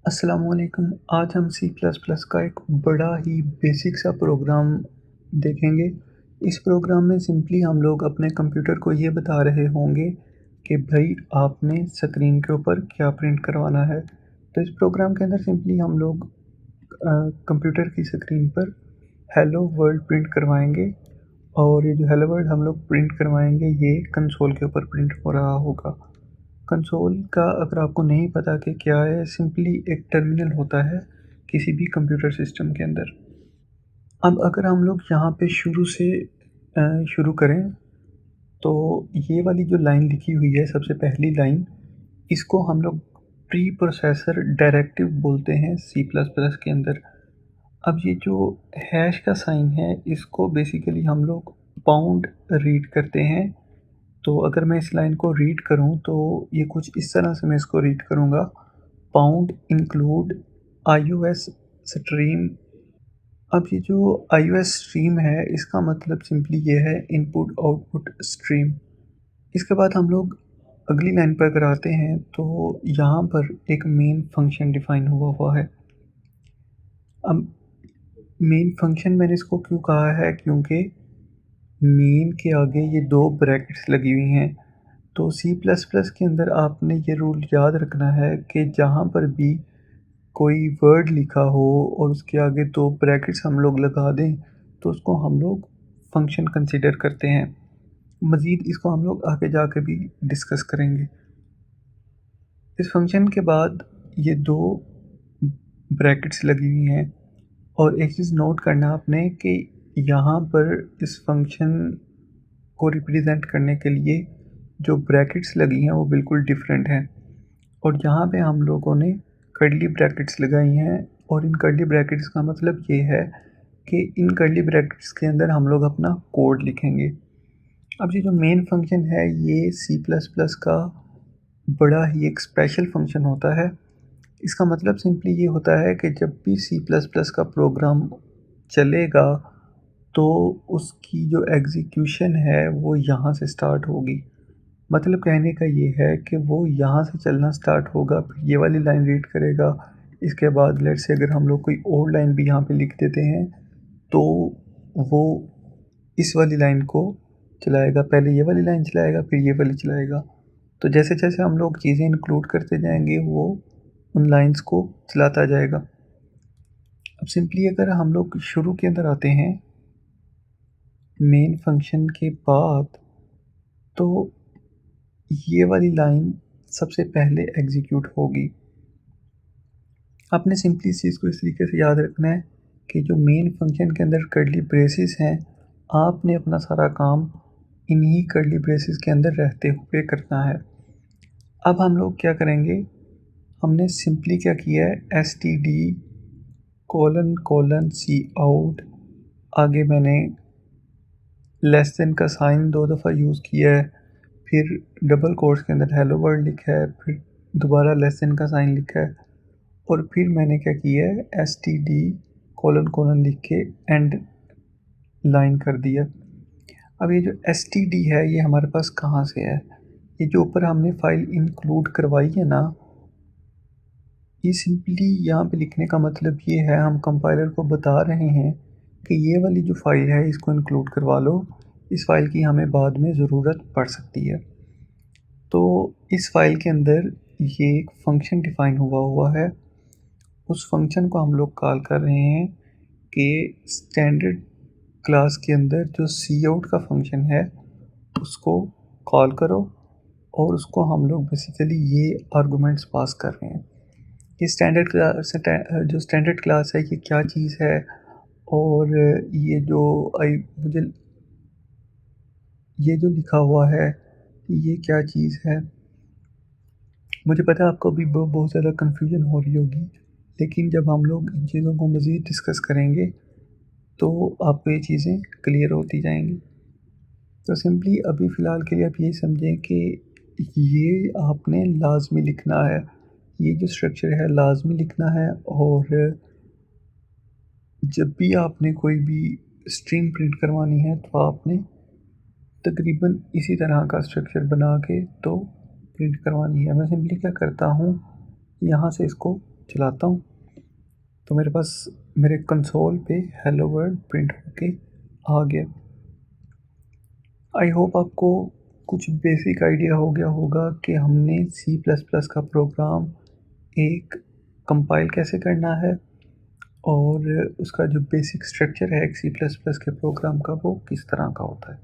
अस्सलामुअलैकुम। आज हम सी प्लस प्लस का एक बड़ा ही बेसिक सा प्रोग्राम देखेंगे। इस प्रोग्राम में सिंपली हम लोग अपने कंप्यूटर को ये बता रहे होंगे कि भाई आपने स्क्रीन के ऊपर क्या प्रिंट करवाना है। तो इस प्रोग्राम के अंदर सिंपली हम लोग कंप्यूटर की स्क्रीन पर हेलो वर्ल्ड प्रिंट करवाएंगे और ये जो हेलो वर्ल्ड हम लोग प्रिंट करवाएंगे ये कंसोल के ऊपर प्रिंट हो रहा होगा। कंसोल का अगर आपको नहीं पता कि क्या है, सिंपली एक टर्मिनल होता है किसी भी कंप्यूटर सिस्टम के अंदर। अब अगर हम लोग यहाँ पे शुरू से शुरू करें तो ये वाली जो लाइन लिखी हुई है सबसे पहली लाइन, इसको हम लोग प्री प्रोसेसर डायरेक्टिव बोलते हैं सी प्लस प्लस के अंदर। अब ये जो हैश का साइन है इसको बेसिकली हम लोग पाउंड रीड करते हैं। तो अगर मैं इस लाइन को रीड करूं तो ये कुछ इस तरह से मैं इसको रीड करूंगा, पाउंड इंक्लूड iOS स्ट्रीम। अब ये जो iOS स्ट्रीम है इसका मतलब सिंपली ये है इनपुट आउटपुट स्ट्रीम। इसके बाद हम लोग अगली लाइन पर अगर आते हैं तो यहाँ पर एक मेन फंक्शन डिफाइन हुआ हुआ है। अब मेन फंक्शन मैंने इसको क्यों कहा है, क्योंकि मेन के आगे ये दो ब्रैकेट्स लगी हुई हैं। तो सी प्लस प्लस के अंदर आपने ये रूल याद रखना है कि जहाँ पर भी कोई वर्ड लिखा हो और उसके आगे दो ब्रैकेट्स हम लोग लगा दें तो उसको हम लोग फंक्शन कंसीडर करते हैं। मज़ीद इसको हम लोग आगे जाके भी डिस्कस करेंगे। इस फंक्शन के बाद ये दो ब्रैकेट्स लगी हुई हैं और एक चीज़ नोट करना आपने कि यहाँ पर इस फंक्शन को रिप्रेजेंट करने के लिए जो ब्रैकेट्स लगी हैं वो बिल्कुल डिफरेंट हैं। और यहाँ पे हम लोगों ने कर्ली ब्रैकेट्स लगाई हैं और इन कर्ली ब्रैकेट्स का मतलब ये है कि इन कर्ली ब्रैकेट्स के अंदर हम लोग अपना कोड लिखेंगे। अब ये जो मेन फंक्शन है ये सी प्लस प्लस का बड़ा ही एक स्पेशल फंक्शन होता है। इसका मतलब सिंपली ये होता है कि जब भी सी प्लस प्लस का प्रोग्राम चलेगा तो उसकी जो एग्जीक्यूशन है वो यहाँ से स्टार्ट होगी। मतलब कहने का ये है कि वो यहाँ से चलना स्टार्ट होगा, फिर ये वाली लाइन रीड करेगा। इसके बाद लेट्स से अगर हम लोग कोई और लाइन भी यहाँ पे लिख देते हैं तो वो इस वाली लाइन को चलाएगा, पहले ये वाली लाइन चलाएगा फिर ये वाली चलाएगा। तो जैसे जैसे हम लोग चीज़ें इंक्लूड करते जाएंगे वो उन लाइंस को चलाता जाएगा। अब सिंपली अगर हम लोग शुरू के अंदर आते हैं मेन फंक्शन के बाद, तो ये वाली लाइन सबसे पहले एग्जीक्यूट होगी। आपने सिंपली इस चीज़ को इस तरीके से याद रखना है कि जो मेन फंक्शन के अंदर कर्ली ब्रेसेस हैं, आपने अपना सारा काम इन्हीं कर्ली ब्रेसेस के अंदर रहते हुए करना है। अब हम लोग क्या करेंगे, हमने सिंपली क्या किया है, S T D colon colon C out, आगे मैंने लेस देन का साइन दो दफ़ा यूज़ किया है, फिर डबल कोट्स के अंदर हेलो वर्ल्ड लिखा है, फिर दोबारा लेस देन का साइन लिखा है और फिर मैंने क्या किया है, S T D colon colon लिख के एंड लाइन कर दिया। अब ये जो एस टी डी है ये हमारे पास कहाँ से है, ये जो ऊपर हमने फ़ाइल इंक्लूड करवाई है ना, ये सिंपली यहाँ पे लिखने का मतलब ये है, हम कंपाइलर को बता रहे हैं कि ये वाली जो फ़ाइल है इसको इंक्लूड करवा लो, इस फ़ाइल की हमें बाद में ज़रूरत पड़ सकती है। तो इस फ़ाइल के अंदर ये एक फ़ंक्शन डिफ़ाइन हुआ है, उस फंक्शन को हम लोग कॉल कर रहे हैं कि स्टैंडर्ड क्लास के अंदर जो सी आउट का फंक्शन है उसको कॉल करो और उसको हम लोग बेसिकली ये आर्गूमेंट्स पास कर रहे हैं। ये जो स्टैंडर्ड क्लास है ये क्या चीज़ है और ये जो मुझे ये जो लिखा हुआ है ये क्या चीज़ है। मुझे पता है आपको अभी बहुत ज़्यादा कन्फ्यूजन हो रही होगी, लेकिन जब हम लोग इन चीज़ों को मज़ीद डिस्कस करेंगे तो आपको ये चीज़ें क्लियर होती जाएंगी। तो सिंपली अभी फ़िलहाल के लिए आप ये समझें कि ये आपने लाजमी लिखना है, ये जो स्ट्रक्चर है लाजमी लिखना है। और जब भी आपने कोई भी स्ट्रिंग प्रिंट करवानी है तो आपने तकरीबन इसी तरह का स्ट्रक्चर बना के तो प्रिंट करवानी है। मैं सिंपली क्या करता हूँ, यहाँ से इसको चलाता हूँ तो मेरे पास मेरे कंसोल पे हेलो वर्ल्ड प्रिंट होके आ गया। आई होप आपको कुछ बेसिक आइडिया हो गया होगा कि हमने सी प्लस प्लस का प्रोग्राम एक कंपाइल कैसे करना है और उसका जो बेसिक स्ट्रक्चर है एक सी प्लस प्लस के प्रोग्राम का वो किस तरह का होता है।